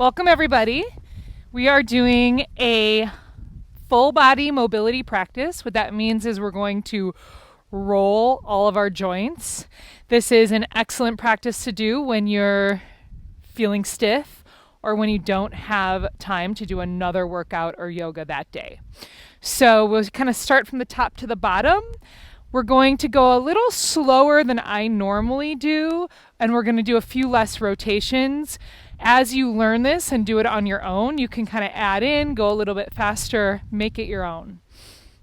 Welcome everybody. We are doing a full body mobility practice. What that means is we're going to roll all of our joints. This is an excellent practice to do when you're feeling stiff or when you don't have time to do another workout or yoga that day. So we'll kind of start from the top to the bottom. We're going to go a little slower than I normally do, and we're going to do a few less rotations. As you learn this and do it on your own, you can kind of add in, go a little bit faster, make it your own.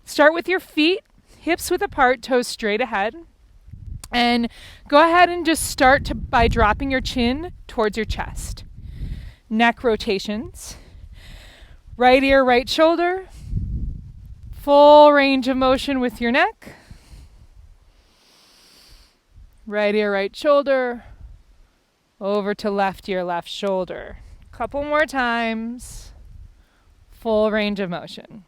Start with your feet, hips width apart, toes straight ahead. And go ahead and just start by dropping your chin towards your chest. Neck rotations. Right ear, right shoulder. Full range of motion with your neck. Right ear, right shoulder. Over to left ear, left shoulder. Couple more times. Full range of motion.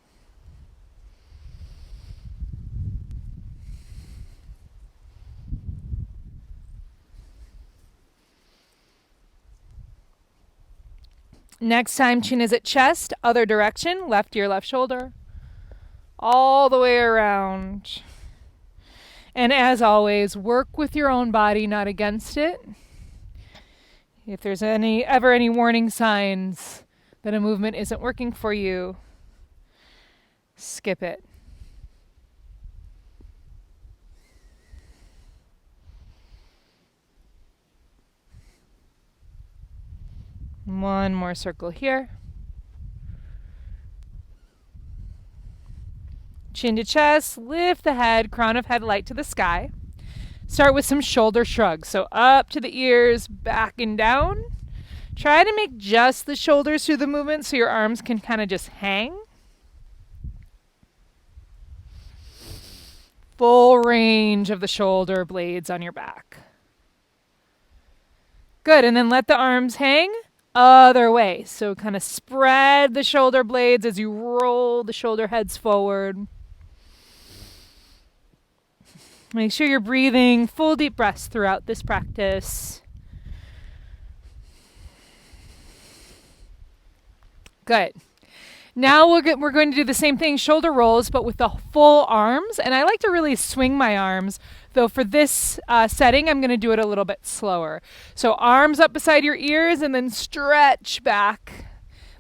Next time, chin is at chest, other direction, left ear, left shoulder. All the way around. And as always, work with your own body, not against it. If there's ever any warning signs that a movement isn't working for you, skip it. One more circle here. Chin to chest, lift the head, crown of head light to the sky. Start with some shoulder shrugs. So up to the ears, back and down. Try to make just the shoulders through the movement so your arms can kind of just hang. Full range of the shoulder blades on your back. Good, and then let the arms hang other way. So kind of spread the shoulder blades as you roll the shoulder heads forward. Make sure you're breathing full deep breaths throughout this practice. Good. Now we're going to do the same thing, shoulder rolls, but with the full arms. And I like to really swing my arms, though for this setting, I'm going to do it a little bit slower. So arms up beside your ears and then stretch back.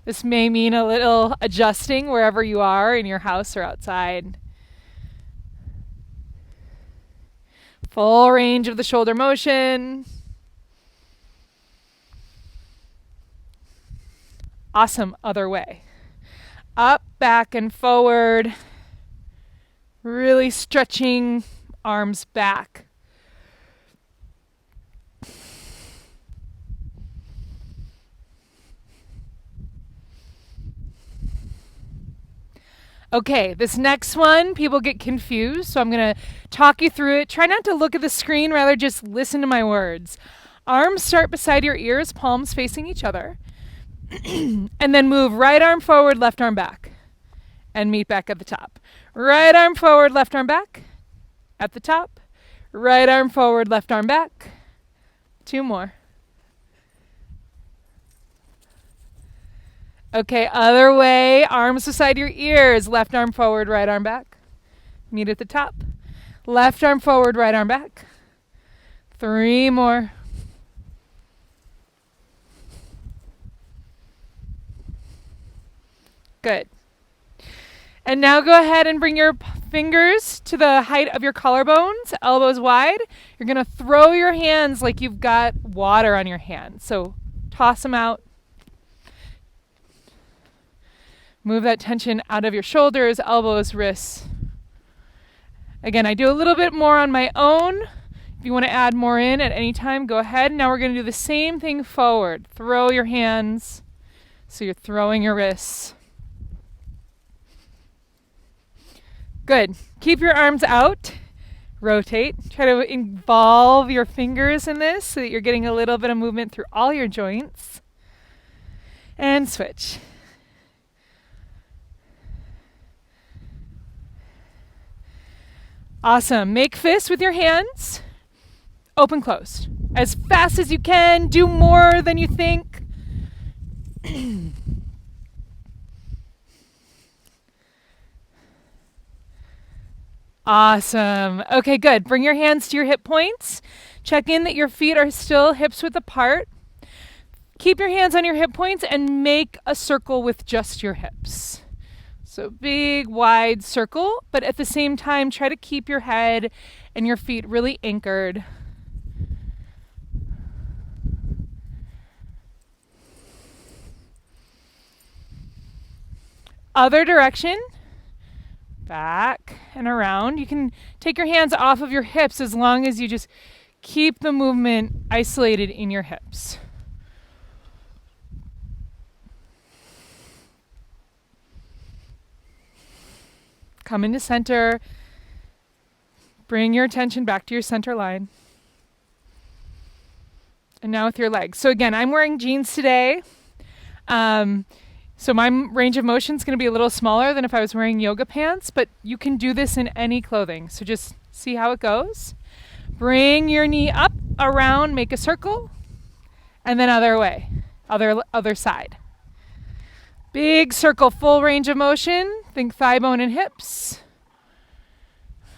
This may mean a little adjusting wherever you are in your house or outside. Full range of the shoulder motion. Awesome. Other way. Up, back, and forward. Really stretching arms back. Okay, this next one, people get confused, so I'm going to talk you through it. Try not to look at the screen, rather just listen to my words. Arms start beside your ears, palms facing each other. And then move right arm forward, left arm back. And meet back at the top. Right arm forward, left arm back. At the top. Right arm forward, left arm back. Two more. Okay, other way, arms beside your ears, left arm forward, right arm back. Meet at the top. Left arm forward, right arm back. Three more. Good. And now go ahead and bring your fingers to the height of your collarbones, elbows wide. You're going to throw your hands like you've got water on your hands. So toss them out. Move that tension out of your shoulders, elbows, wrists. Again, I do a little bit more on my own. If you want to add more in at any time, go ahead. Now we're going to do the same thing forward. Throw your hands. So you're throwing your wrists. Good. Keep your arms out. Rotate. Try to involve your fingers in this so that you're getting a little bit of movement through all your joints. And switch. Awesome. Make fists with your hands. Open, close. As fast as you can. Do more than you think. Awesome. Okay, good. Bring your hands to your hip points. Check in that your feet are still hips width apart. Keep your hands on your hip points and make a circle with just your hips. So big, wide circle, but at the same time, try to keep your head and your feet really anchored. Other direction. Back and around. You can take your hands off of your hips as long as you just keep the movement isolated in your hips. Come into center. Bring your attention back to your center line. And now with your legs. So again, I'm wearing jeans today. So my range of motion is going to be a little smaller than if I was wearing yoga pants, but you can do this in any clothing. So just see how it goes. Bring your knee up, around, make a circle, and then other way, other side. Big circle, full range of motion. Think thigh bone and hips.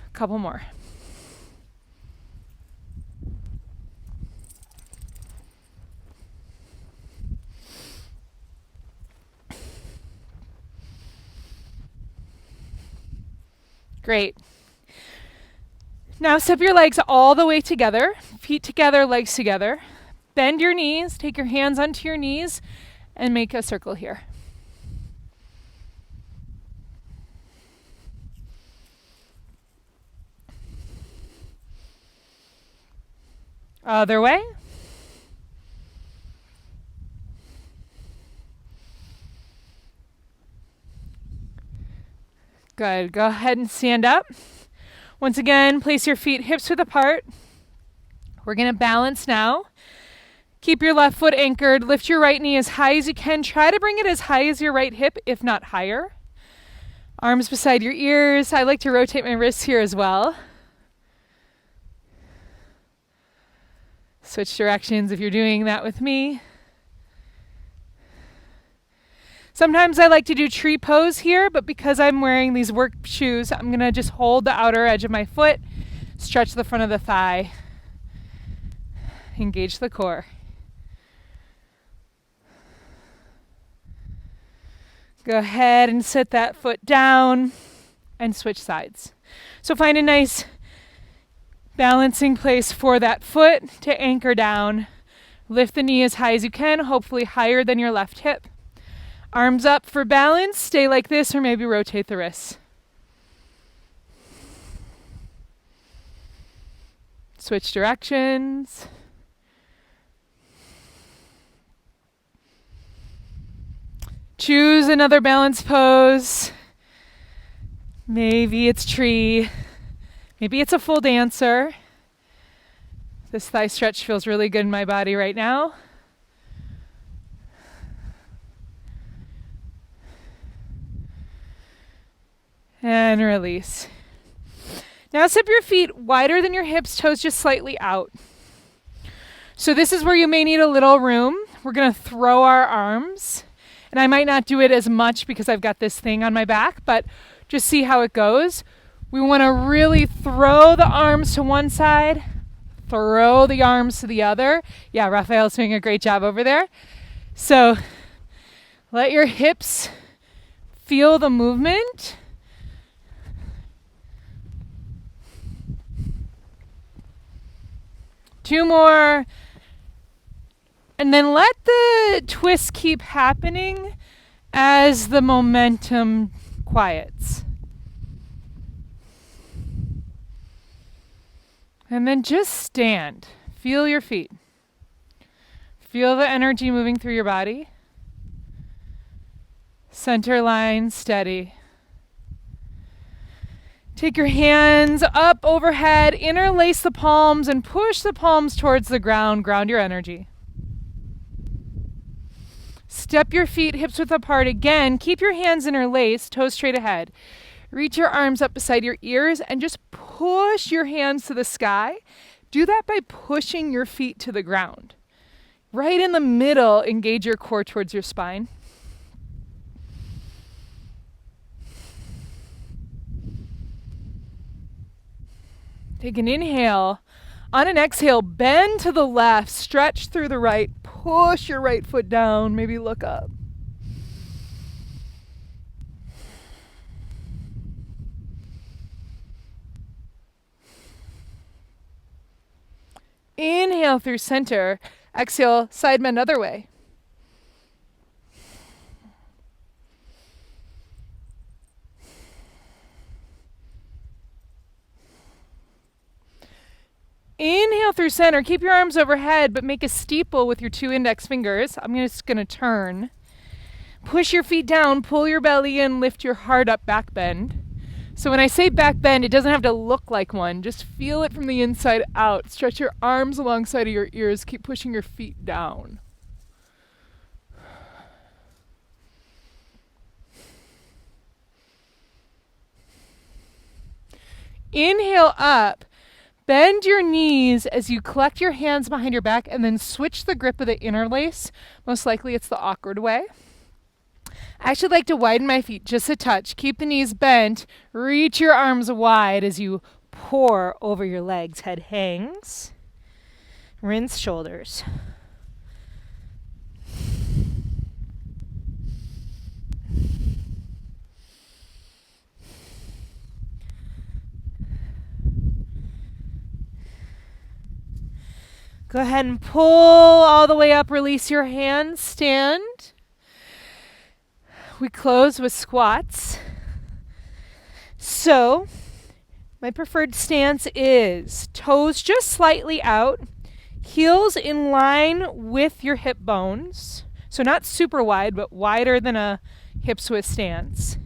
A couple more. Great. Now step your legs all the way together, feet together, legs together. Bend your knees, take your hands onto your knees, and make a circle here. Other way. Good. Go ahead and stand up. Once again, place your feet hips width apart. We're going to balance now. Keep your left foot anchored. Lift your right knee as high as you can. Try to bring it as high as your right hip, if not higher. Arms beside your ears. I like to rotate my wrists here as well. Switch directions if you're doing that with me. Sometimes I like to do tree pose here, but because I'm wearing these work shoes, I'm going to just hold the outer edge of my foot, stretch the front of the thigh, engage the core. Go ahead and sit that foot down and switch sides. So find a nice balancing place for that foot to anchor down. Lift the knee as high as you can, hopefully higher than your left hip. Arms up for balance. Stay like this or maybe rotate the wrists. Switch directions. Choose another balance pose. Maybe it's tree. Maybe it's a full dancer. This thigh stretch feels really good in my body right now. And release. Now step your feet wider than your hips, toes just slightly out. So this is where you may need a little room. We're going to throw our arms. And I might not do it as much because I've got this thing on my back, but just see how it goes. We want to really throw the arms to one side, throw the arms to the other. Yeah, Raphael's doing a great job over there. So let your hips feel the movement. Two more. And then let the twist keep happening as the momentum quiets. And then just stand. Feel your feet. Feel the energy moving through your body. Center line steady. Take your hands up overhead, interlace the palms and push the palms towards the ground. Ground your energy. Step your feet hips width apart again. Keep your hands interlaced, toes straight ahead. Reach your arms up beside your ears and just push your hands to the sky. Do that by pushing your feet to the ground. right in the middle, engage your core towards your spine. Take an inhale. On an exhale, bend to the left, stretch through the right, push your right foot down, maybe look up. Inhale through center, exhale, side bend other way. Inhale through center. Keep your arms overhead, but make a steeple with your 2 index fingers. I'm just going to turn. Push your feet down, pull your belly in, lift your heart up, back bend. So when I say back bend, it doesn't have to look like one. Just feel it from the inside out. Stretch your arms alongside of your ears. Keep pushing your feet down. Inhale up. Bend your knees as you collect your hands behind your back and then switch the grip of the interlace. Most likely it's the awkward way. I actually like to widen my feet just a touch. Keep the knees bent. Reach your arms wide as you pour over your legs. Head hangs. Rinse shoulders. Go ahead and pull all the way up. Release your hands. Stand. We close with squats. So, my preferred stance is toes just slightly out, heels in line with your hip bones. So not super wide, but wider than a hip twist stance.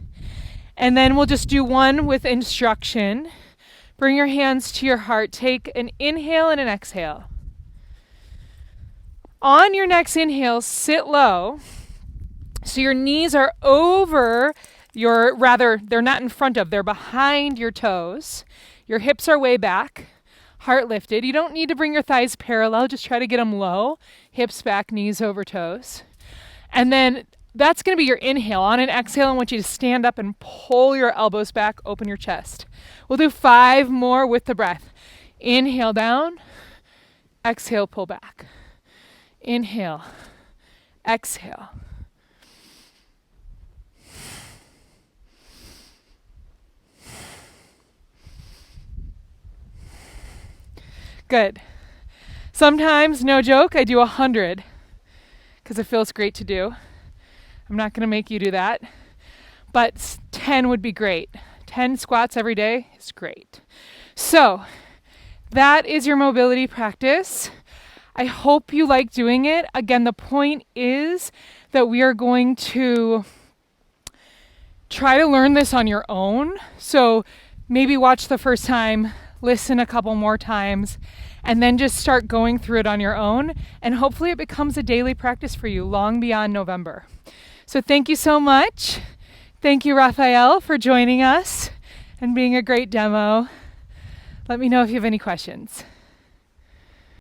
And then we'll just do one with instruction. Bring your hands to your heart. Take an inhale and an exhale. On your next inhale, sit low. So your knees are over they're not in front of, they're behind your toes. Your hips are way back, heart lifted. You don't need to bring your thighs parallel, just try to get them low. Hips back, knees over toes. And then that's going to be your inhale. On an exhale, I want you to stand up and pull your elbows back, open your chest. We'll do 5 more with the breath. Inhale down, exhale, pull back. Inhale, exhale. Good. Sometimes, no joke, I do 100 because it feels great to do. I'm not going to make you do that, but 10 would be great. 10 squats every day is great. So that is your mobility practice. I hope you like doing it. Again, the point is that we are going to try to learn this on your own. So maybe watch the first time, listen a couple more times, and then just start going through it on your own. And hopefully it becomes a daily practice for you long beyond November. So thank you so much. Thank you, Raphael, for joining us and being a great demo. Let me know if you have any questions.